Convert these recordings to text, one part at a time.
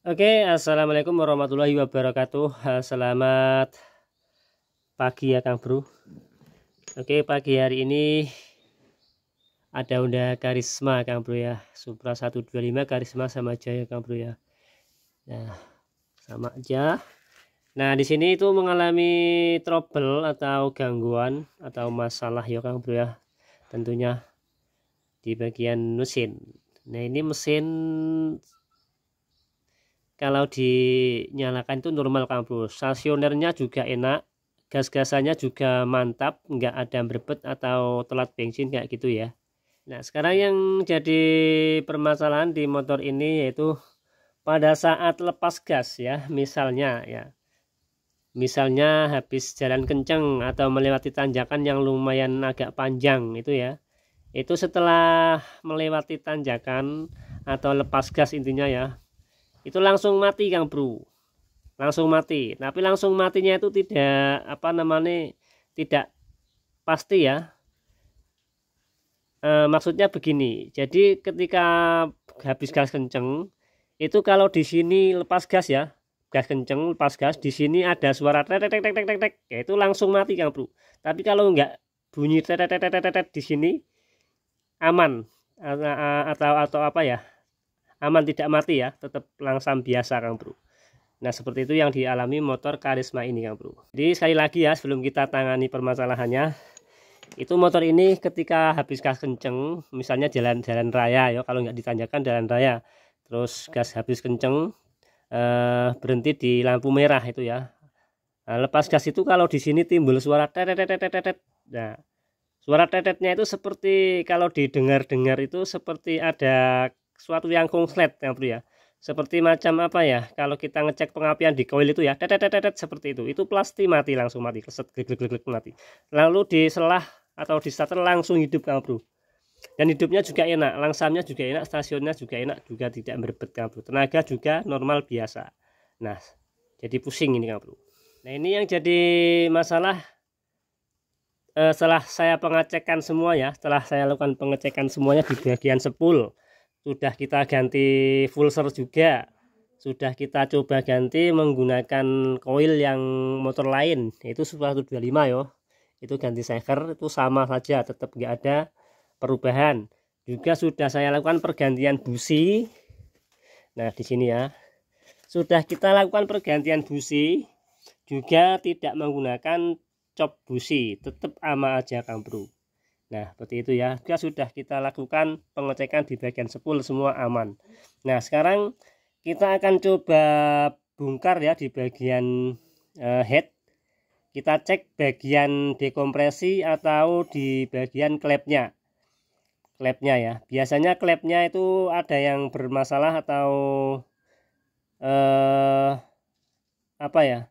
Oke, assalamualaikum warahmatullahi wabarakatuh. Selamat pagi ya Kang Bro. Oke, pagi hari ini ada Honda Karisma Kang Bro ya, Supra 125 Karisma sama aja ya Kang Bro ya. Nah, sama aja. Nah, di sini itu mengalami trouble atau gangguan atau masalah ya Kang Bro ya. Tentunya di bagian mesin. Nah, ini mesin kalau dinyalakan itu normal Kang Bro, stasionernya juga enak, gas-gasannya juga mantap, nggak ada berbet atau telat bensin kayak gitu ya. Nah sekarang yang jadi permasalahan di motor ini yaitu pada saat lepas gas ya, misalnya habis jalan kenceng atau melewati tanjakan yang lumayan agak panjang itu ya, itu setelah melewati tanjakan atau lepas gas intinya ya, itu langsung mati Kang Bro, langsung mati. Tapi langsung matinya itu tidak tidak pasti ya. Maksudnya begini, jadi ketika habis gas kenceng itu kalau di sini lepas gas ya, gas kenceng lepas gas, di sini ada suara tek tek tek tek tek tek, ya itu langsung mati Kang Bro. Tapi kalau enggak bunyi tek tek tek tek tek di sini aman, atau apa ya, aman tidak mati ya, tetap langsam biasa Kang Bro. Nah seperti itu yang dialami motor Karisma ini Kang Bro. Jadi sekali lagi ya, sebelum kita tangani permasalahannya, itu motor ini ketika habis gas kenceng, misalnya jalan-jalan raya ya, kalau nggak ditanjakan jalan raya, terus gas habis kenceng, berhenti di lampu merah itu ya. Nah, lepas gas itu kalau di sini timbul suara tetet tetet tetet. Nah suara tetetnya itu seperti kalau didengar-dengar itu seperti ada suatu yang konslet ya Bro ya, seperti macam apa ya, kalau kita ngecek pengapian di koil itu ya, tetet tetet seperti itu pasti mati, langsung mati, keset glek mati. Lalu di selah atau di starter langsung hidup Kang Bro, dan hidupnya juga enak, langsamnya juga enak, stasionnya juga enak, juga tidak berbet Kang Bro, tenaga juga normal biasa. Nah jadi pusing ini Kang Bro. Nah ini yang jadi masalah. Setelah saya pengecekan semua ya, setelah saya lakukan pengecekan semuanya di bagian sepul, sudah kita ganti full-ser juga, sudah kita coba ganti menggunakan koil yang motor lain, yaitu Supra 125 yo, itu ganti seker itu sama saja, tetap nggak ada perubahan. Juga sudah saya lakukan pergantian busi. Nah di sini ya, sudah kita lakukan pergantian busi, juga tidak menggunakan cop busi, tetap ama aja Kang Bro. Nah seperti itu ya, sudah kita lakukan pengecekan di bagian sepul semua aman. Nah sekarang kita akan coba bongkar ya di bagian head, kita cek bagian dekompresi atau di bagian klepnya ya. Biasanya klepnya itu ada yang bermasalah atau apa ya,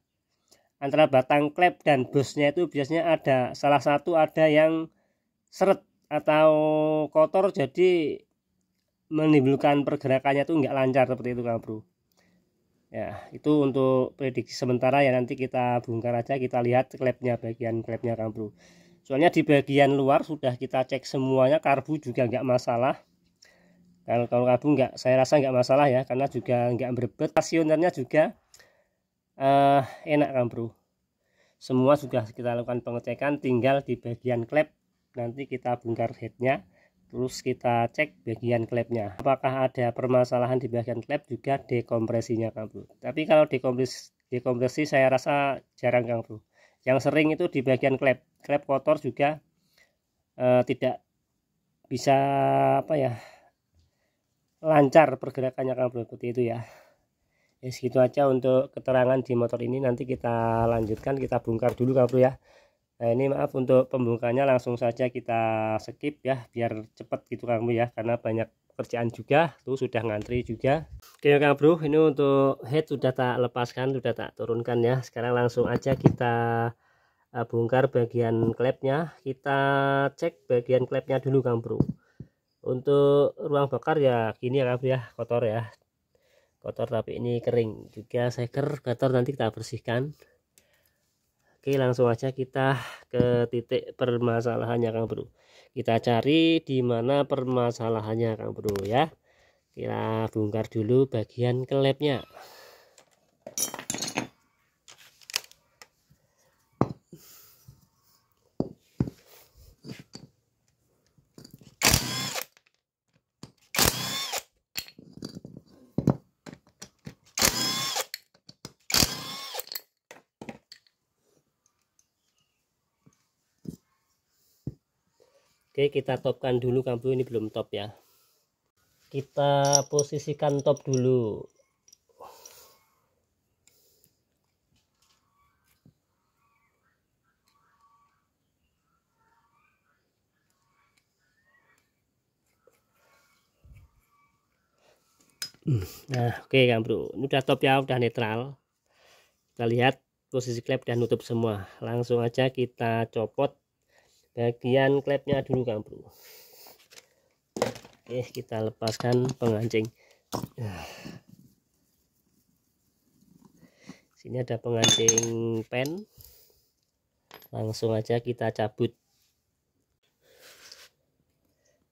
antara batang klep dan bosnya itu biasanya ada salah satu ada yang seret atau kotor, jadi menimbulkan pergerakannya tuh nggak lancar seperti itu Kang Bro. Ya itu untuk prediksi sementara ya, nanti kita bongkar aja, kita lihat klepnya, bagian klepnya Kang Bro. Soalnya di bagian luar sudah kita cek semuanya, karbu juga nggak masalah. Kalau karbu nggak, saya rasa nggak masalah ya, karena juga nggak berbet, stasionernya juga enak Kang Bro. Semua sudah kita lakukan pengecekan, tinggal di bagian klep nanti kita bongkar headnya, terus kita cek bagian klepnya apakah ada permasalahan di bagian klep, juga dekompresinya Kang Bro. Tapi kalau dekompresi saya rasa jarang Kang Bro, yang sering itu di bagian klep kotor juga, tidak bisa apa ya, lancar pergerakannya Kang Bro, seperti itu ya. Ya segitu aja untuk keterangan di motor ini, nanti kita lanjutkan, kita bongkar dulu Kang Bro ya. Nah ini maaf untuk pembongkarannya langsung saja kita skip ya, biar cepat gitu Kang Bro ya, karena banyak pekerjaan juga tuh, sudah ngantri juga. Oke Kang Bro, ini untuk head sudah tak lepaskan, sudah tak turunkan ya. Sekarang langsung aja kita bongkar bagian klepnya, kita cek bagian klepnya dulu Kang Bro. Untuk ruang bakar ya gini ya Kang Bro ya, kotor ya, kotor tapi ini kering juga, seker kotor, nanti kita bersihkan. Oke langsung aja kita ke titik permasalahannya Kang Bro, kita cari di mana permasalahannya Kang Bro ya. Kita bongkar dulu bagian klepnya. Oke, kita topkan dulu Bro, ini belum top ya. Kita posisikan top dulu. Nah, oke Bro, ini udah top ya, udah netral. Kita lihat posisi klep udah nutup semua. Langsung aja kita copot bagian klepnya dulu Bro. Oke, kita lepaskan pengancing. Sini ada pengancing pen. Langsung aja kita cabut.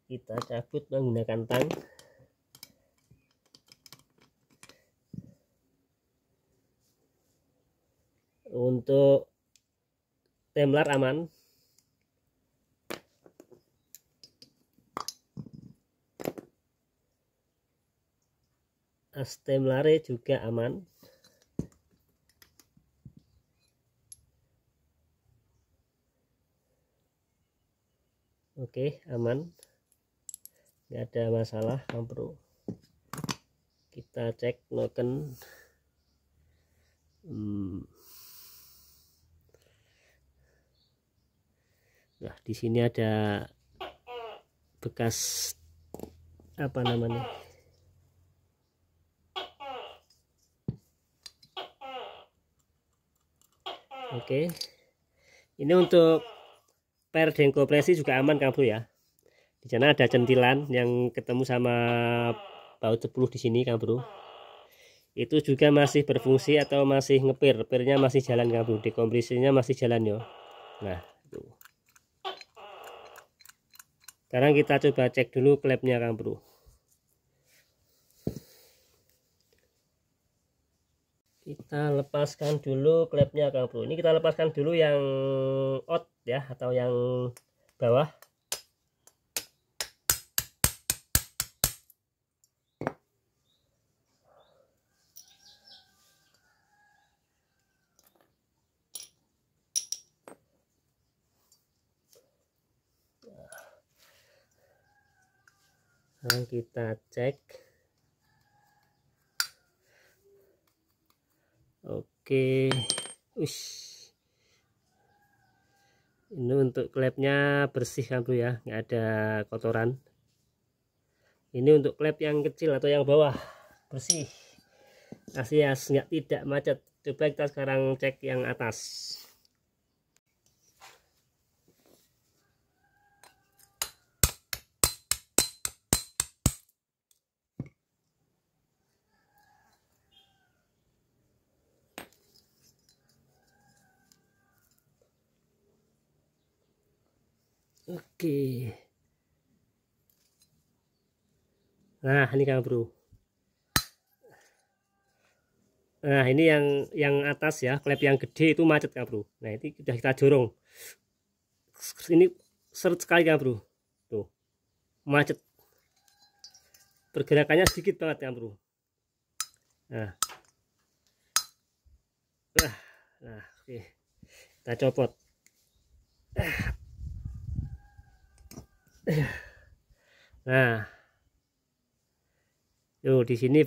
Kita cabut menggunakan tang. Untuk temlar aman. Astemlare juga aman. Oke, aman, nggak ada masalah Bro. Kita cek noken. Nah, di sini ada bekas apa namanya? Oke, ini untuk per dengkopresi juga aman Bro ya. Di sana ada centilan yang ketemu sama baut 10 di sini Bro. Itu juga masih berfungsi atau masih ngepir, pirnya masih jalan Bro, dekompresinya masih jalan yo. Nah, itu. Sekarang kita coba cek dulu klepnya Bro. Kita lepaskan dulu klepnya Bro. Ini kita lepaskan dulu yang out ya, atau yang bawah. Nah, kita cek. Oke, ini untuk klepnya bersih Bro ya, nggak ada kotoran. Ini untuk klep yang kecil atau yang bawah bersih, alias nggak tidak macet. Coba kita sekarang cek yang atas. Oke. Nah, ini Bro. Nah, ini yang atas ya, klep yang gede itu macet Bro. Nah, ini sudah kita jorong. Ini seret sekali Bro. Tuh. Macet. Pergerakannya sedikit banget Bro. Nah. Nah, oke. Kita copot. Nah, tuh di sini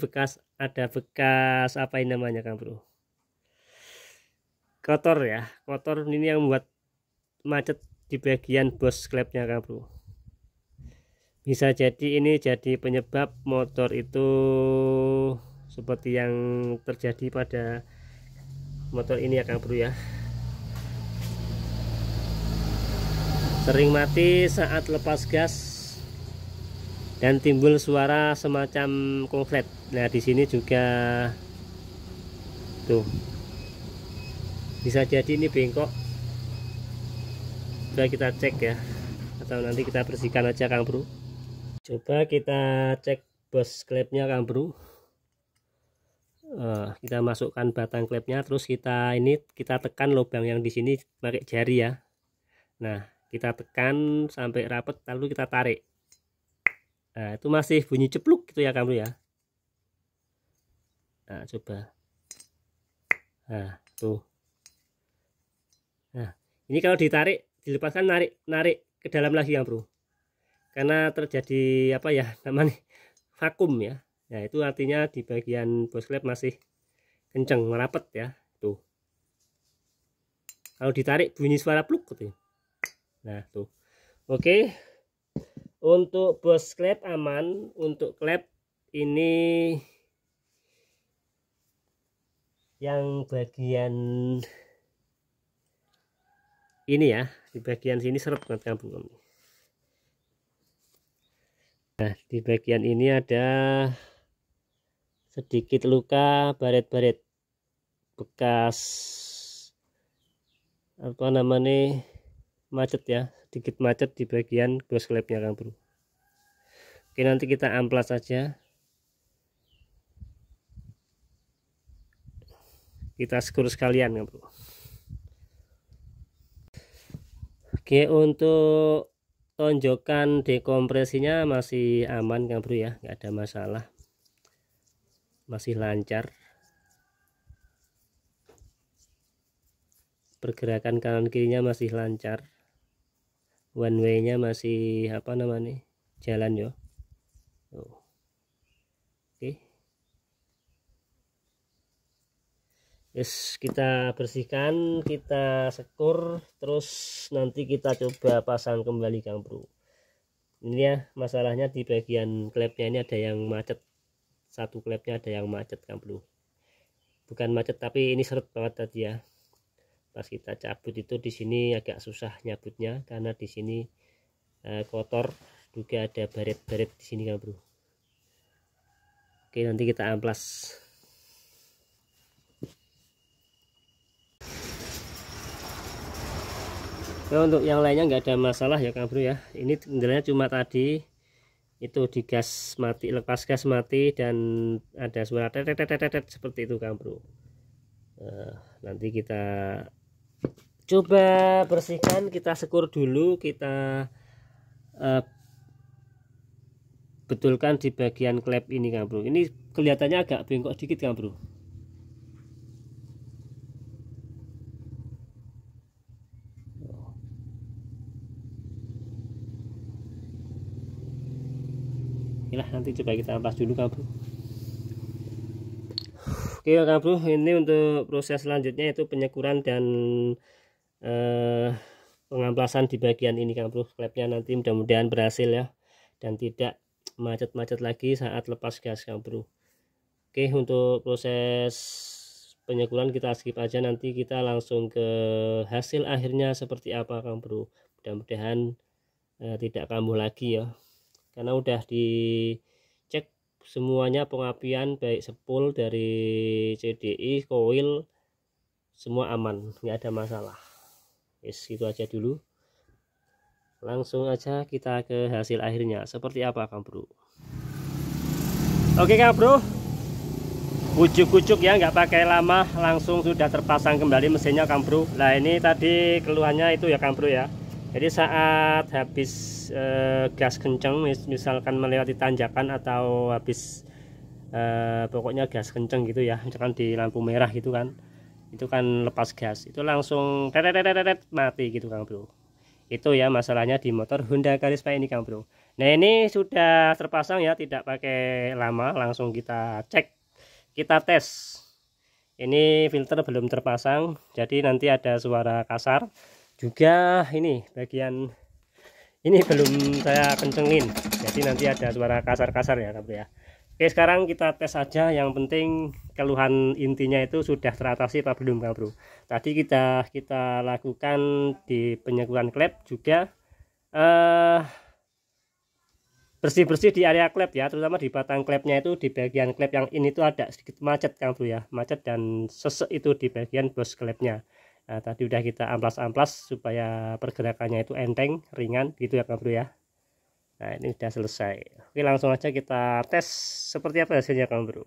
ada bekas apa ini namanya Bro? Kotor ya, kotor ini yang membuat macet di bagian bos klepnya Bro. Bisa jadi ini jadi penyebab motor itu seperti yang terjadi pada motor ini ya Bro ya. Sering mati saat lepas gas dan timbul suara semacam konslet. Nah, di sini juga tuh bisa jadi ini bengkok. Coba kita cek ya, atau nanti kita bersihkan aja Bro. Coba kita cek bos klepnya Kang Bro. Kita masukkan batang klepnya, terus kita tekan lubang yang di sini pakai jari ya. Nah, kita tekan sampai rapat, lalu kita tarik. Nah, itu masih bunyi cepluk gitu ya Kang Bro ya. Nah, coba. Nah, tuh. Nah, ini kalau ditarik, dilepaskan, narik ke dalam lagi Kang Bro. Karena terjadi apa ya namanya, vakum ya. Nah, itu artinya di bagian bos klep masih kenceng, merapat ya. Tuh. Kalau ditarik bunyi suara pluk gitu. Nah, tuh. Oke. Untuk bos klep aman. Untuk klep ini yang bagian ini ya, di bagian sini seret banget kampung. Nah, di bagian ini ada sedikit luka baret-baret bekas apa namanya, macet ya, sedikit macet di bagian bos klepnya Kang Bro. Oke, nanti kita amplas saja, kita skur sekalian Kang Bro. Oke, untuk tonjokan dekompresinya masih aman Kang Bro ya, nggak ada masalah, masih lancar. Pergerakan kanan kirinya masih lancar, one way nya masih apa namanya, jalan yo. Oke, yes, kita bersihkan, kita sekur, terus nanti kita coba pasang kembali Kang Bro. Ini ya masalahnya di bagian klepnya ini ada yang macet, satu klepnya ada yang macet Kang Bro. Bukan macet tapi ini seret banget tadi ya. Pas kita cabut itu di sini agak susah nyabutnya karena di sini kotor, juga ada baret-baret di sini Kang Bro. Oke, nanti kita amplas. Nah, untuk yang lainnya nggak ada masalah ya Kang Bro ya. Ini kendalanya cuma tadi itu di gas mati, lepas gas mati dan ada suara tetet seperti itu Kang Bro. Nanti kita coba bersihkan, kita sekur dulu, kita betulkan di bagian klep ini Kang Bro. Ini kelihatannya agak bengkok dikit Kang Bro. Inilah, nanti coba kita amplas dulu Kang Bro. Oke Kang Bro, ini untuk proses selanjutnya itu penyekuran dan pengamplasan di bagian ini Kang Bro. Klepnya nanti mudah-mudahan berhasil ya, dan tidak macet-macet lagi saat lepas gas Kang Bro. Oke, untuk proses penyekuran kita skip aja, nanti kita langsung ke hasil akhirnya seperti apa Kang Bro. Mudah-mudahan tidak kambuh lagi ya, karena udah dicek semuanya pengapian, baik spool dari CDI, koil, semua aman, nggak ada masalah. Yes, itu aja dulu, langsung aja kita ke hasil akhirnya seperti apa Kang Bro. Oke Kang Bro, ujuk-ujuk ya, nggak pakai lama, langsung sudah terpasang kembali mesinnya Kang Bro. Nah, ini tadi keluhannya itu ya Kang Bro ya, jadi saat habis gas kenceng, misalkan melewati tanjakan atau habis pokoknya gas kenceng gitu ya, misalkan di lampu merah gitu kan, itu kan lepas gas, itu langsung tetet mati gitu Kang Bro. Itu ya masalahnya di motor Honda Karisma ini Kang Bro. Nah, ini sudah terpasang ya, tidak pakai lama, langsung kita cek, kita tes. Ini filter belum terpasang, jadi nanti ada suara kasar juga. Ini bagian ini belum saya kencengin, jadi nanti ada suara kasar-kasar ya Kang Bro ya. Oke, sekarang kita tes saja, yang penting keluhan intinya itu sudah teratasi apa belum Kang Bro. Tadi kita lakukan di penyekuran klep, juga bersih-bersih di area klep ya, terutama di batang klepnya itu, di bagian klep yang ini tuh ada sedikit macet Kang Bro ya, macet dan sesek itu di bagian bos klepnya. Nah, tadi udah kita amplas-amplas supaya pergerakannya itu enteng, ringan gitu ya Kang Bro ya. Nah, ini sudah selesai. Oke, langsung aja kita tes seperti apa hasilnya Kang Bro.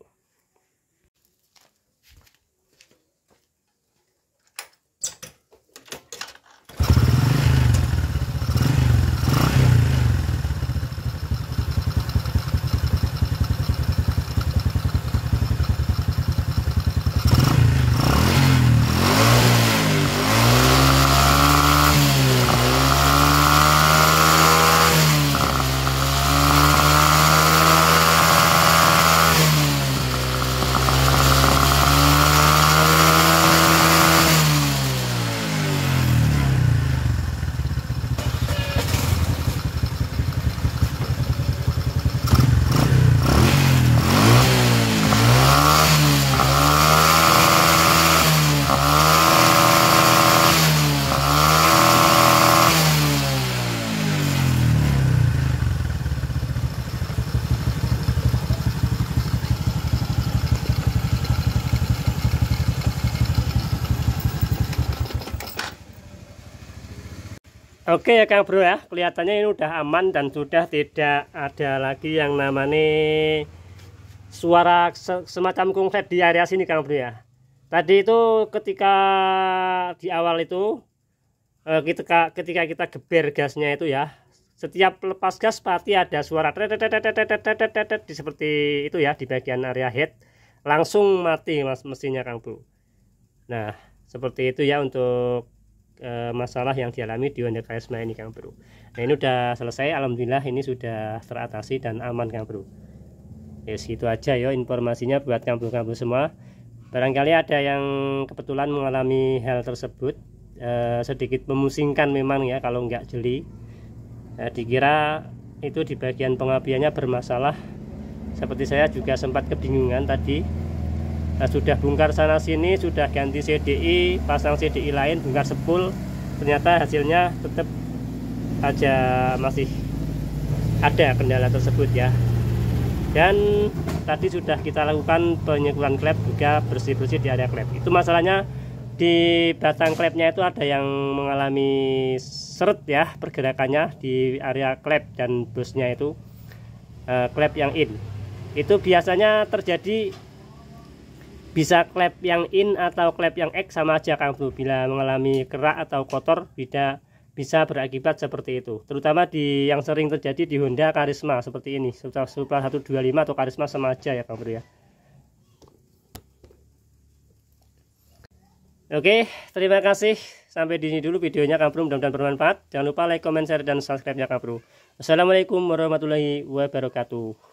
Oke ya Kang Bro ya, kelihatannya ini udah aman dan sudah tidak ada lagi yang namanya suara semacam konslet di area sini Kang Bro ya. Tadi itu ketika di awal itu ketika kita geber gasnya itu ya, setiap lepas gas pasti ada suara seperti itu ya di bagian area head, langsung mati mesinnya Kang Bro. Nah seperti itu ya untuk masalah yang dialami di Honda Karisma ini Kang Bro. Nah ini udah selesai, alhamdulillah ini sudah teratasi dan aman Kang Bro. Ya segitu aja ya informasinya buat Kang Bro semua. Barangkali ada yang kebetulan mengalami hal tersebut, sedikit memusingkan memang ya kalau nggak jeli. Dikira itu di bagian pengapiannya bermasalah, seperti saya juga sempat kebingungan tadi. Sudah bongkar sana sini, sudah ganti CDI, pasang CDI lain, bongkar sepul, ternyata hasilnya tetap aja masih ada kendala tersebut ya. Dan tadi sudah kita lakukan penyekuran klep juga, bersih-bersih di area klep. Itu masalahnya di batang klepnya itu ada yang mengalami seret ya pergerakannya di area klep dan busnya itu klep yang in. Itu biasanya terjadi bisa klep yang in atau klep yang X sama aja Kang Bro. Bila mengalami kerak atau kotor bisa berakibat seperti itu. Terutama di yang sering terjadi di Honda Karisma seperti ini. Supra 125 atau Karisma sama aja ya Kang Bro ya. Oke, terima kasih. Sampai di sini dulu videonya Kang Bro, mudah-mudahan bermanfaat. Jangan lupa like, comment, share, dan subscribe ya Kang Bro. Assalamualaikum warahmatullahi wabarakatuh.